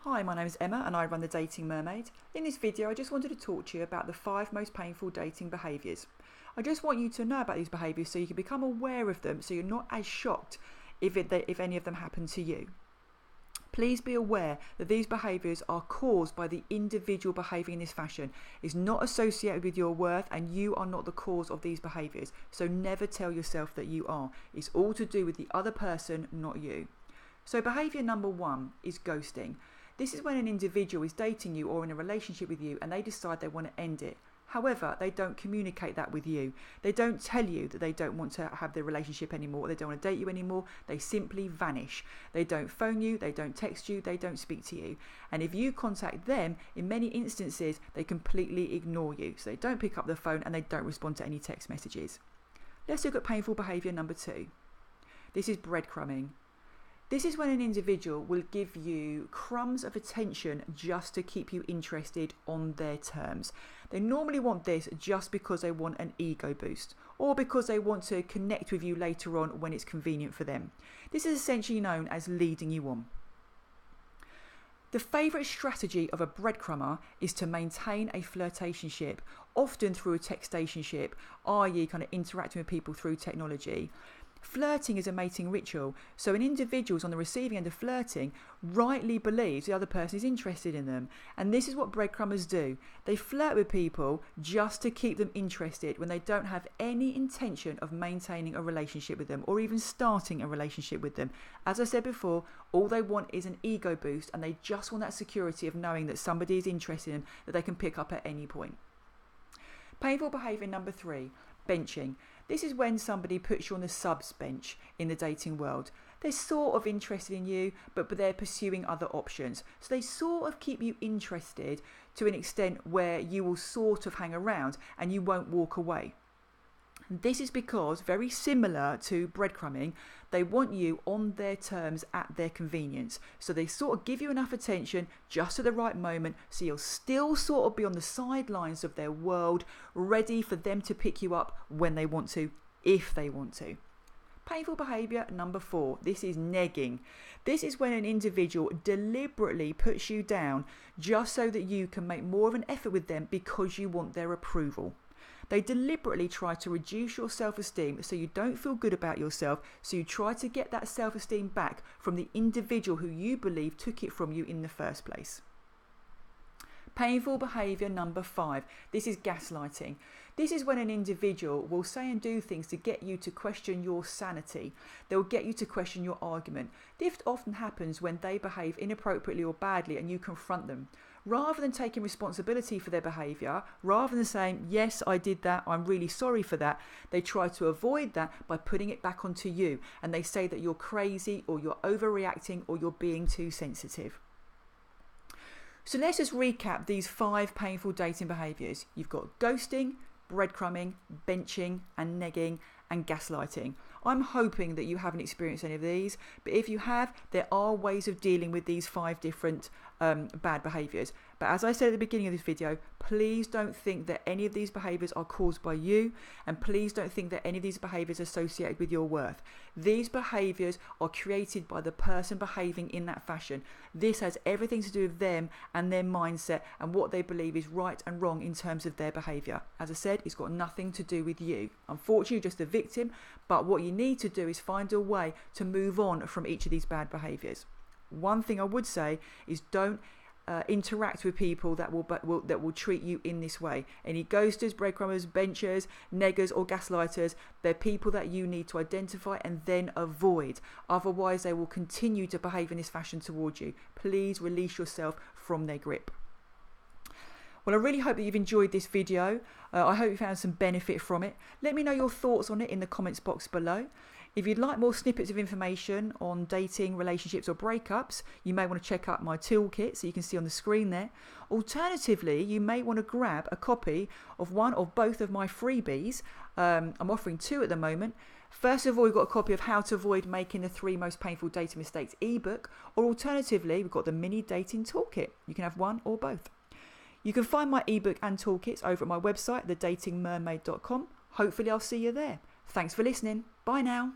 Hi, my name is Emma and I run The Dating Mermaid. In this video I just wanted to talk to you about the 5 most painful dating behaviours. I just want you to know about these behaviours so you can become aware of them so you're not as shocked if any of them happen to you. Please be aware that these behaviours are caused by the individual behaving in this fashion. It's not associated with your worth and you are not the cause of these behaviours. So never tell yourself that you are. It's all to do with the other person, not you. So behaviour number 1 is ghosting. This is when an individual is dating you or in a relationship with you and they decide they want to end it. However, they don't communicate that with you. They don't tell you that they don't want to have the relationship anymore, or they don't want to date you anymore. They simply vanish. They don't phone you, they don't text you, they don't speak to you. And if you contact them, in many instances, they completely ignore you. So they don't pick up the phone and they don't respond to any text messages. Let's look at painful behaviour number 2. This is breadcrumbing. This is when an individual will give you crumbs of attention just to keep you interested on their terms. They normally want this just because they want an ego boost or because they want to connect with you later on when it's convenient for them. This is essentially known as leading you on. The favourite strategy of a breadcrumber is to maintain a flirtationship, often through a textationship, i.e. kind of interacting with people through technology. Flirting is a mating ritual, so an individual on the receiving end of flirting rightly believes the other person is interested in them. And this is what breadcrumbers do. They flirt with people just to keep them interested when they don't have any intention of maintaining a relationship with them or even starting a relationship with them. As I said before, all they want is an ego boost and they just want that security of knowing that somebody is interested in them that they can pick up at any point. Painful behaviour number 3, benching. This is when somebody puts you on the subs bench in the dating world. They're sort of interested in you, but they're pursuing other options. So they sort of keep you interested to an extent where you will sort of hang around and you won't walk away. This is because, very similar to breadcrumbing, they want you on their terms at their convenience. So they sort of give you enough attention just at the right moment so you'll still sort of be on the sidelines of their world, ready for them to pick you up when they want to, if they want to. Painful behaviour number 4. This is negging. This is when an individual deliberately puts you down just so that you can make more of an effort with them because you want their approval. They deliberately try to reduce your self-esteem so you don't feel good about yourself, so you try to get that self-esteem back from the individual who you believe took it from you in the first place. Painful behaviour number 5. This is gaslighting. This is when an individual will say and do things to get you to question your sanity. They'll get you to question your argument. This often happens when they behave inappropriately or badly and you confront them. Rather than taking responsibility for their behaviour, rather than saying, yes, I did that, I'm really sorry for that, they try to avoid that by putting it back onto you. And they say that you're crazy or you're overreacting or you're being too sensitive. So let's just recap these 5 painful dating behaviours. You've got ghosting, breadcrumbing, benching and negging and gaslighting. I'm hoping that you haven't experienced any of these, but if you have, there are ways of dealing with these 5 different bad behaviours. But as I said at the beginning of this video, please don't think that any of these behaviours are caused by you, and please don't think that any of these behaviours are associated with your worth. These behaviours are created by the person behaving in that fashion. This has everything to do with them and their mindset and what they believe is right and wrong in terms of their behaviour. As I said, it's got nothing to do with you. Unfortunately, you're just a victim, but what you need to do is find a way to move on from each of these bad behaviours. One thing I would say is don't interact with people that will treat you in this way. Any ghosters, breadcrumbers, benchers, neggers or gaslighters, they're people that you need to identify and then avoid. Otherwise, they will continue to behave in this fashion towards you. Please release yourself from their grip. Well, I really hope that you've enjoyed this video. I hope you found some benefit from it. Let me know your thoughts on it in the comments box below. If you'd like more snippets of information on dating, relationships or breakups, you may want to check out my toolkit so you can see on the screen there. Alternatively, you may want to grab a copy of one or both of my freebies. I'm offering 2 at the moment. First of all, we've got a copy of How to Avoid Making the 3 Most Painful Dating Mistakes ebook, or alternatively, we've got the mini dating toolkit. You can have one or both. You can find my ebook and toolkits over at my website, thedatingmermaid.com. Hopefully I'll see you there. Thanks for listening. Bye now.